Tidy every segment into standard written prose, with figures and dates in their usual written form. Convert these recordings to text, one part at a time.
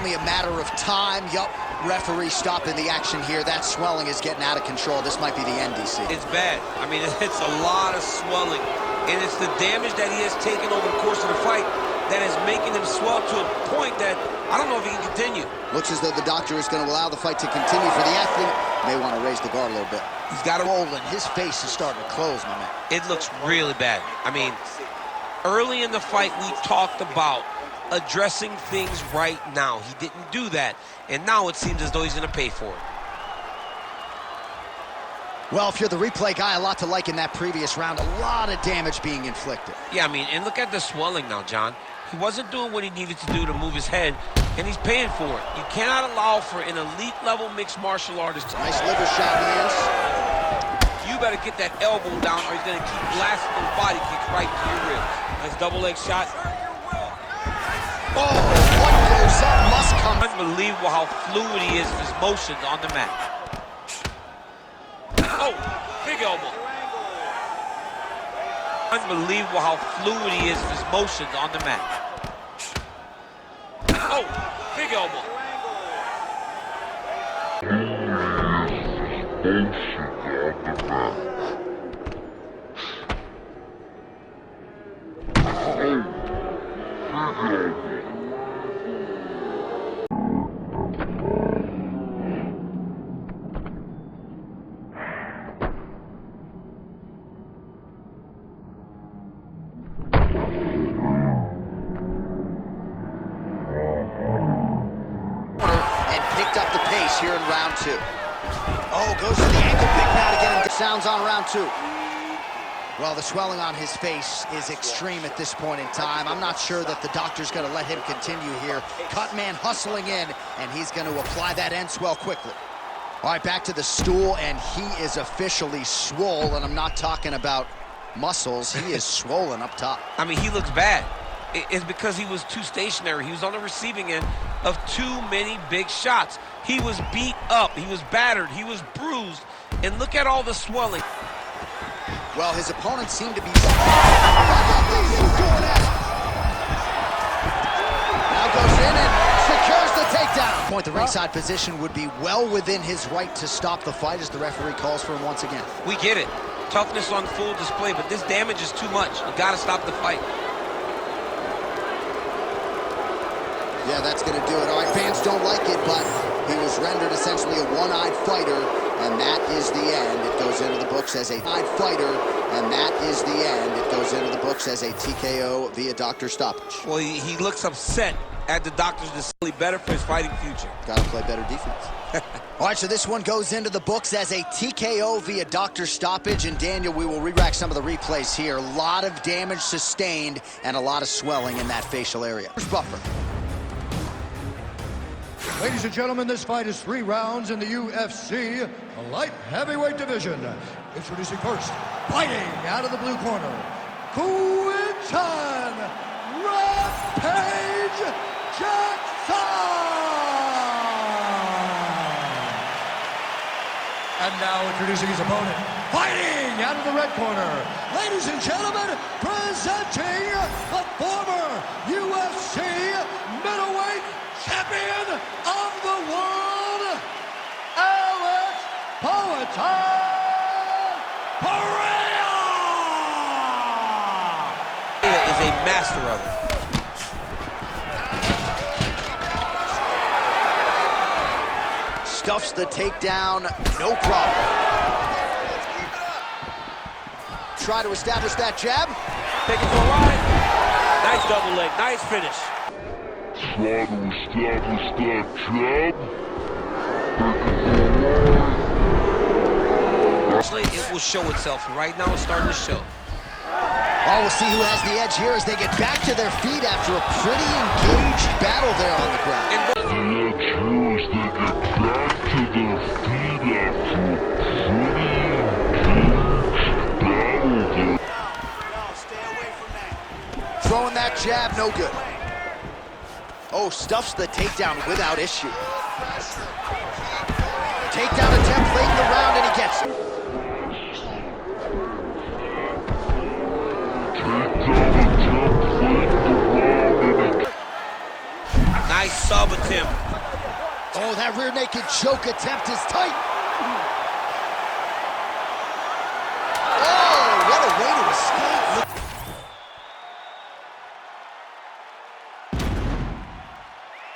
only a matter of time. Yup, referee stopping the action here. That swelling is getting out of control. This might be the end, DC. It's bad. I mean, it's a lot of swelling. And it's the damage that he has taken over the course of the fight that is making him swell to a point that I don't know if he can continue. Looks as though the doctor is going to allow the fight to continue for the athlete. May want to raise the guard a little bit. He's got a roll, and his face is starting to close, my man. It looks really bad. I mean, early in the fight, we talked about addressing things right now. He didn't do that, and now it seems as though he's going to pay for it. Well, if you're the replay guy, a lot to like in that previous round. A lot of damage being inflicted. Yeah, I mean, and look at the swelling now, John. He wasn't doing what he needed to do to move his head, and he's paying for it. You cannot allow for an elite-level mixed martial artist to... Nice liver shot, Lance. You better get that elbow down, or he's going to keep blasting those body kicks right to your ribs. Nice double leg shot. Oh, what goes up must come. Unbelievable how fluid he is in his motions on the mat. Oh, big elbow. Unbelievable how fluid he is in his motions on the mat. Oh, big elbow. Here in round two. Oh, goes to the ankle pick now to get him. Sounds on round two. Well, the swelling on his face is extreme at this point in time. I'm not sure that the doctor's going to let him continue here. Cut man hustling in, and he's going to apply that end swell quickly. All right, back to the stool, and he is officially swole, and I'm not talking about muscles. He is swollen up top. I mean, he looks bad. It's because he was too stationary. He was on the receiving end of too many big shots. He was beat up, he was battered, he was bruised, and look at all the swelling. Well, his opponent seemed to be... Now goes in and secures the takedown. The ringside position would be well within his right to stop the fight as the referee calls for him once again. We get it. Toughness on full display, but this damage is too much. You gotta stop the fight. Yeah, that's going to do it. All right, fans don't like it, but he was rendered essentially a one-eyed fighter, and that is the end. It goes into the books as a one-eyed fighter, and that is the end. It goes into the books as a TKO via doctor stoppage. Well, he looks upset at the doctor's decision. Better for his fighting future. Got to play better defense. All right, so this one goes into the books as a TKO via doctor stoppage, and Daniel, we will re-rack some of the replays here. A lot of damage sustained and a lot of swelling in that facial area. Here's Buffer. Ladies and gentlemen, this fight is 3 rounds in the UFC light heavyweight division. Introducing first, fighting out of the blue corner, Quinton Rampage Jackson! And now introducing his opponent, fighting out of the red corner, ladies and gentlemen, presenting the former UFC middleweight champion of the world, Alex Pereira is a master of it. Stuffs the takedown, no problem. Try to establish that jab. Take it for a ride. Nice double leg, nice finish. Try to establish that jab. Actually, it will show itself. Right now, it's starting to show. Oh, we'll see who has the edge here as they get back to their feet after a pretty engaged battle there on the ground. The edge here is they get back to their feet after a pretty engaged battle there. Stay away from that. Throwing that jab, no good. Oh, stuffs the takedown without issue. Takedown attempt late in the round, and he gets it. Nice sub attempt. Oh, that rear naked choke attempt is tight. Oh, what a way to escape.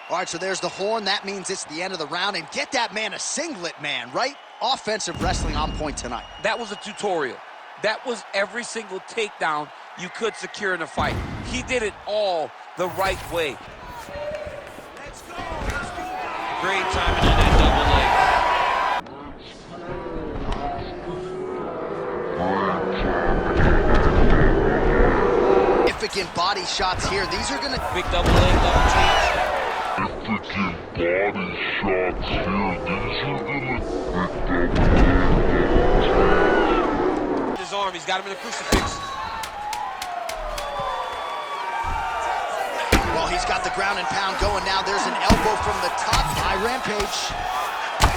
All right, so there's the horn. That means it's the end of the round. And get that man a singlet, man, right? Offensive wrestling on point tonight. That was a tutorial. That was every single takedown you could secure in a fight. He did it all the right way. Let's go. Great timing on that double leg. Significant body shots here. These are gonna... Big double leg, double change. Significant body shots here. These are gonna His arm, he's got him in a crucifix. Well, he's got the ground and pound going now. There's an elbow from the top. High Rampage.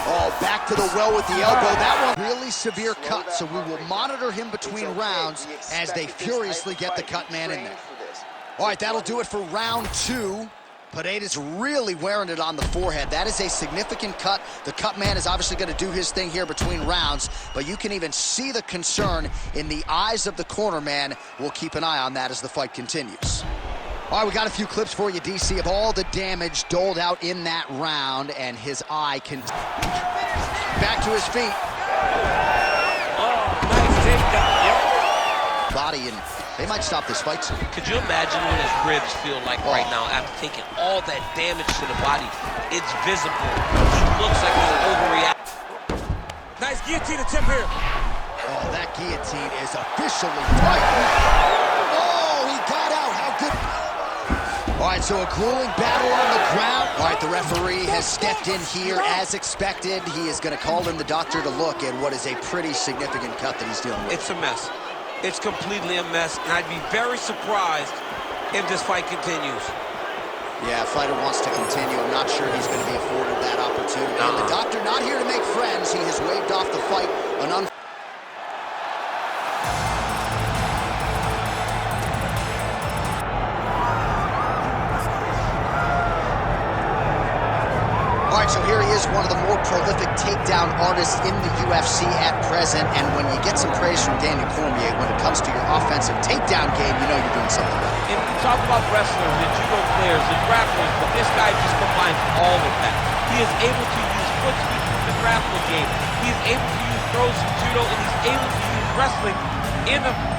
Oh, back to the well with the elbow. That one really severe cut, so we will monitor him between rounds as they furiously get the cut man in there. All right, that'll do it for round two. Pineda's really wearing it on the forehead. That is a significant cut. The cut man is obviously going to do his thing here between rounds, but you can even see the concern in the eyes of the corner man. We'll keep an eye on that as the fight continues. All right, we got a few clips for you, DC, of all the damage doled out in that round, and his eye can... Back to his feet. Oh, nice takedown. Yep. Body, and they might stop this fight soon. Could you imagine what his ribs feel like right now after taking all that damage to the body? It's visible. He looks like he's overreacting. Nice guillotine attempt here. Oh, that guillotine is officially tight. Oh, he got out. How good... All right, so a grueling battle on the ground. All right, the referee has stepped in here as expected. He is going to call in the doctor to look at what is a pretty significant cut that he's dealing with. It's a mess. It's completely a mess, and I'd be very surprised if this fight continues. Yeah, fighter wants to continue. I'm not sure he's going to be afforded that opportunity. And the doctor not here to make friends. He has waved off the fight. All right, so here he is, one of the more prolific takedown artists in the UFC at present. And when you get some praise from Daniel Cormier, when it comes to your offensive takedown game, you know you're doing something right. And we talk about wrestlers and judo players and grapplers, but this guy just combines all of that. He is able to use foot speed from the grappling game. He is able to use throws from judo, and he's able to use wrestling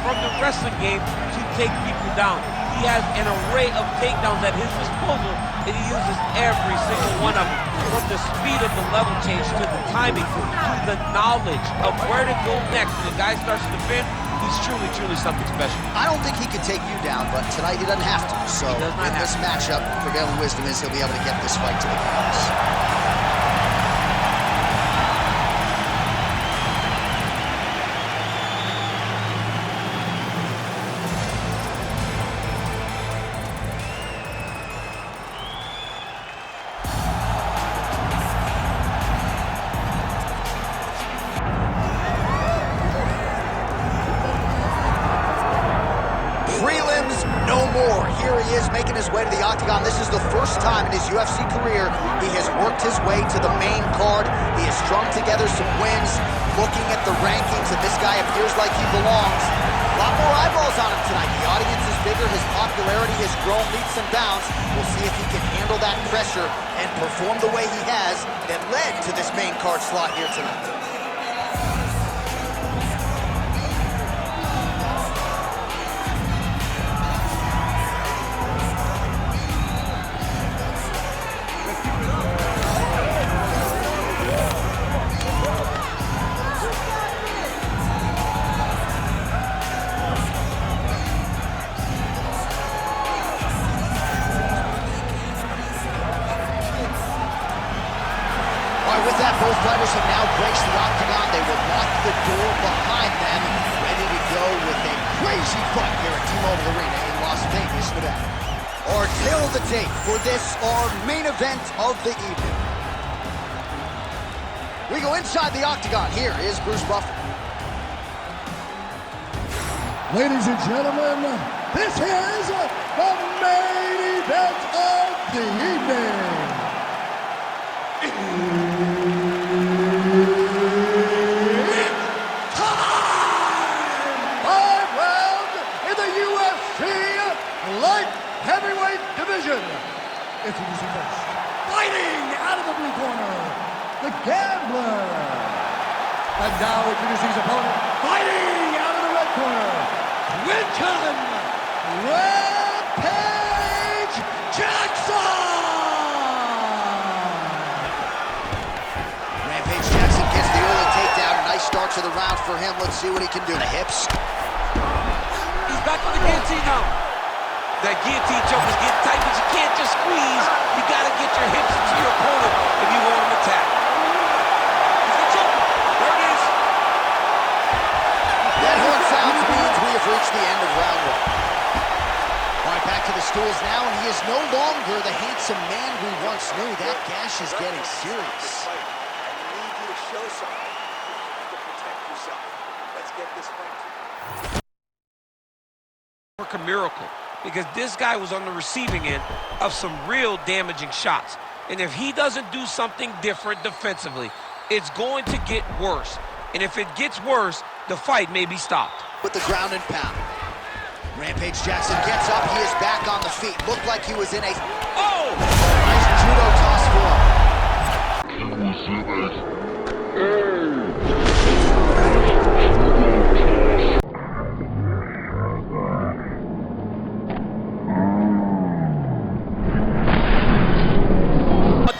from the wrestling game to take people down. He has an array of takedowns at his disposal, and he uses every single one of them. From the speed of the level change to the timing to the knowledge of where to go next. When the guy starts to defend, he's truly, truly something special. I don't think he could take you down, but tonight he doesn't have to. So in this matchup, prevailing wisdom is he'll be able to get this fight to the ground. Making his way to the octagon. This is the first time in his UFC career he has worked his way to the main card. He has strung together some wins, looking at the rankings, and this guy appears like he belongs. A lot more eyeballs on him tonight. The audience is bigger. His popularity has grown leaps and bounds. We'll see if he can handle that pressure and perform the way he has that led to this main card slot here tonight. Both fighters have now graced the octagon. They will lock the door behind them, ready to go with a crazy fight here at T-Mobile Arena in Las Vegas, Nevada. Our tale of the tape for this, our main event of the evening. We go inside the octagon. Here is Bruce Buffer. Ladies and gentlemen, this is the main event of the evening. It's time! 5 rounds in the UFC light heavyweight division. Introducing first, fighting out of the blue corner, the Gambler. And now introducing his opponent, fighting out of the red corner, Quinton Rampage Jackson! Rampage Jackson gets the early takedown. A nice start to the round for him. Let's see what he can do. The hips. He's back on the guillotine now. That guillotine choke is getting tight, but you can't just squeeze. You got to get your hips into your opponent if you want him to tap. He's the choke. There it is. That horn sounds means we have reached the end of round 1. All right, back to the stools now, and he is no longer the handsome man we once knew. That gash is getting serious. I need you to show something to protect yourself. Let's get this fight. Work a miracle, because this guy was on the receiving end of some real damaging shots. And if he doesn't do something different defensively, it's going to get worse. And if it gets worse, the fight may be stopped. With the ground and pound. Rampage Jackson gets up. He is back on the feet. Looked like he was in a... Oh! Nice judo toss for him. He was in a...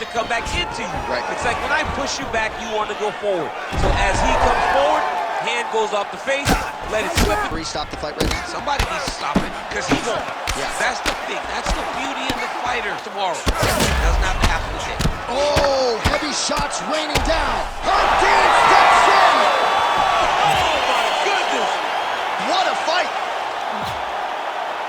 To come back into you. Right. It's like when I push you back, you want to go forward. So as he comes forward, hand goes off the face, let it slip. Stop the fight right now. Somebody needs to stop it, because he won't. Yeah. That's the thing. That's the beauty in the fighter tomorrow. Doesn't have to happen today. Oh, heavy shots raining down. Dean steps in. Oh my goodness! What a fight.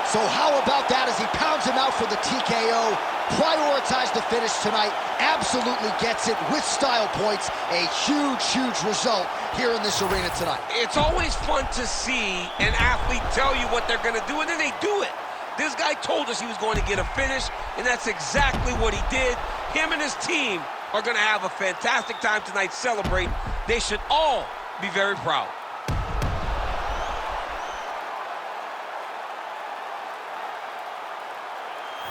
So how about that as he pounds him out for the TKO? Prioritized the finish tonight. Absolutely gets it with style points. A huge, huge result here in this arena tonight. It's always fun to see an athlete tell you what they're going to do, and then they do it. This guy told us he was going to get a finish, and that's exactly what he did. Him and his team are going to have a fantastic time tonight celebrating. They should all be very proud.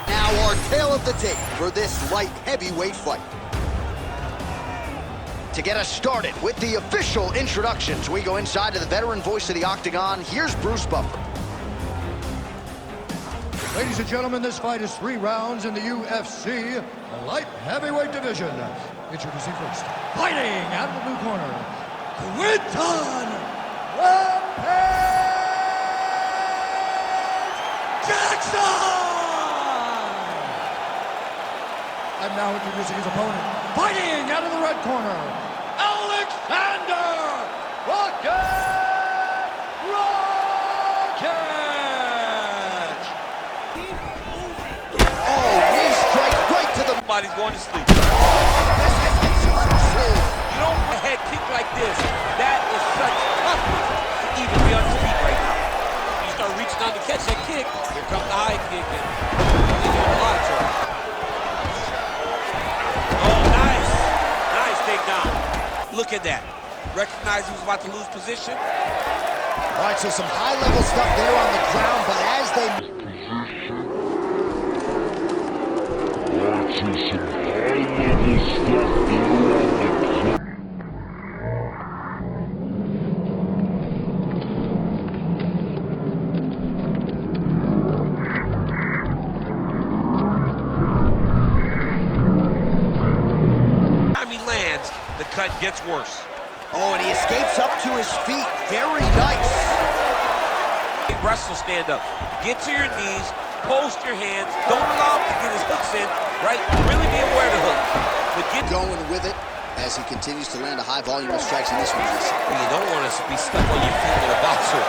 Now our tale of the tape for this light heavyweight fight. To get us started with the official introductions, we go inside to the veteran voice of the Octagon. Here's Bruce Buffer. Ladies and gentlemen, this fight is 3 rounds in the UFC light heavyweight division. Introducing first, fighting out of the blue corner, Quinton Rampage Jackson! And now introducing his opponent, fighting out of the red corner, Alexander Rocket Rocket! Oh, knee strike right to the... Somebody's going to sleep. You don't want a head kick like this. That is such toughness to even be on his feet right now. You start reaching out to catch that kick, here comes the high kick, and you're in a lot of trouble. Look at that. Recognized he was about to lose position. All right, so some high-level stuff there on the ground, but as they... Watching some high-level stuff there on the ground. The cut gets worse. Oh, and he escapes up to his feet. Very nice. Wrestle stand up. Get to your knees. Post your hands. Don't allow him to get his hooks in, right? Really be aware of the hook. But get going with it as he continues to land a high volume of strikes in this one. You don't want us to be stuck on your feet with a boxer.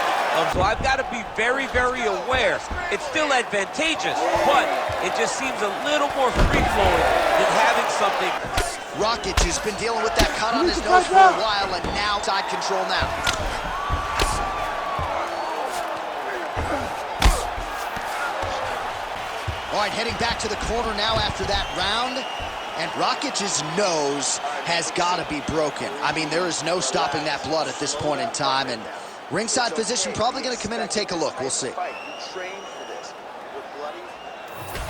So I've got to be very, very aware. It's still advantageous, but it just seems a little more free-flowing than having something. Rocket has been dealing with that cut on his nose for a while, and now side control now. All right, heading back to the corner now after that round. And Rakic's nose has got to be broken. I mean, there is no stopping that blood at this point in time. And ringside physician probably going to come in and take a look. We'll see.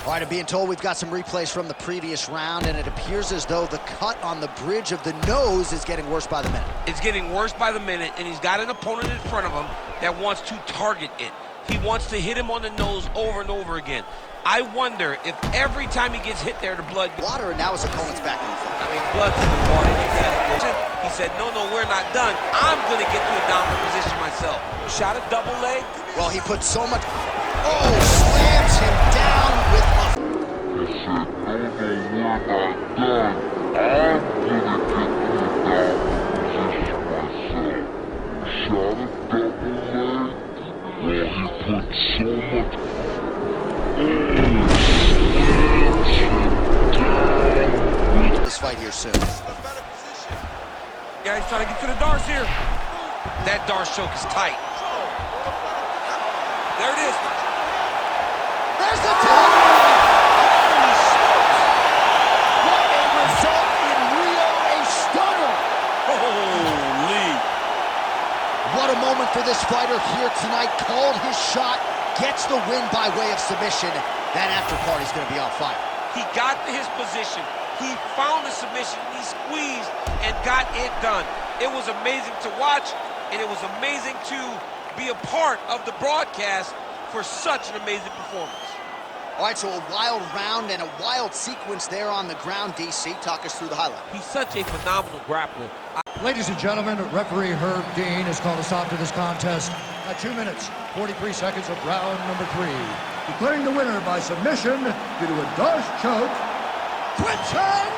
All right, I'm being told we've got some replays from the previous round, and it appears as though the cut on the bridge of the nose is getting worse by the minute. It's getting worse by the minute, and he's got an opponent in front of him that wants to target it. He wants to hit him on the nose over and over again. I wonder if every time he gets hit there, the blood... Water, and now his opponent's back in the fight. I mean, blood's in the water. He said, no, we're not done. I'm going to get to a dominant position myself. Shot a double leg. Well, he put so much... Oh, slams him down with a... He said, no, we're not done. I'm gonna get to a down position myself. Shot a double leg. Well, he put so much... Oh, slams him down. This fight here soon. Yeah, he's trying to get to the Darce here. That Darce choke is tight. There it is. There's the tap! Holy smokes! What a result in Rio, a stunner! Holy! What a moment for this fighter here tonight. Called his shot, gets the win by way of submission. That after party's gonna be on fire. He got to his position. He found the submission. He squeezed and got it done. It was amazing to watch, and it was amazing to be a part of the broadcast for such an amazing performance. All right, so a wild round and a wild sequence there on the ground. DC, talk us through the highlight. He's such a phenomenal grappler. Ladies and gentlemen, referee Herb Dean has called a stop to this contest at 2 minutes, 43 seconds of round number 3. Declaring the winner by submission due to a Darce choke, Quinton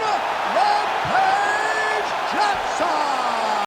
Rampage Jackson!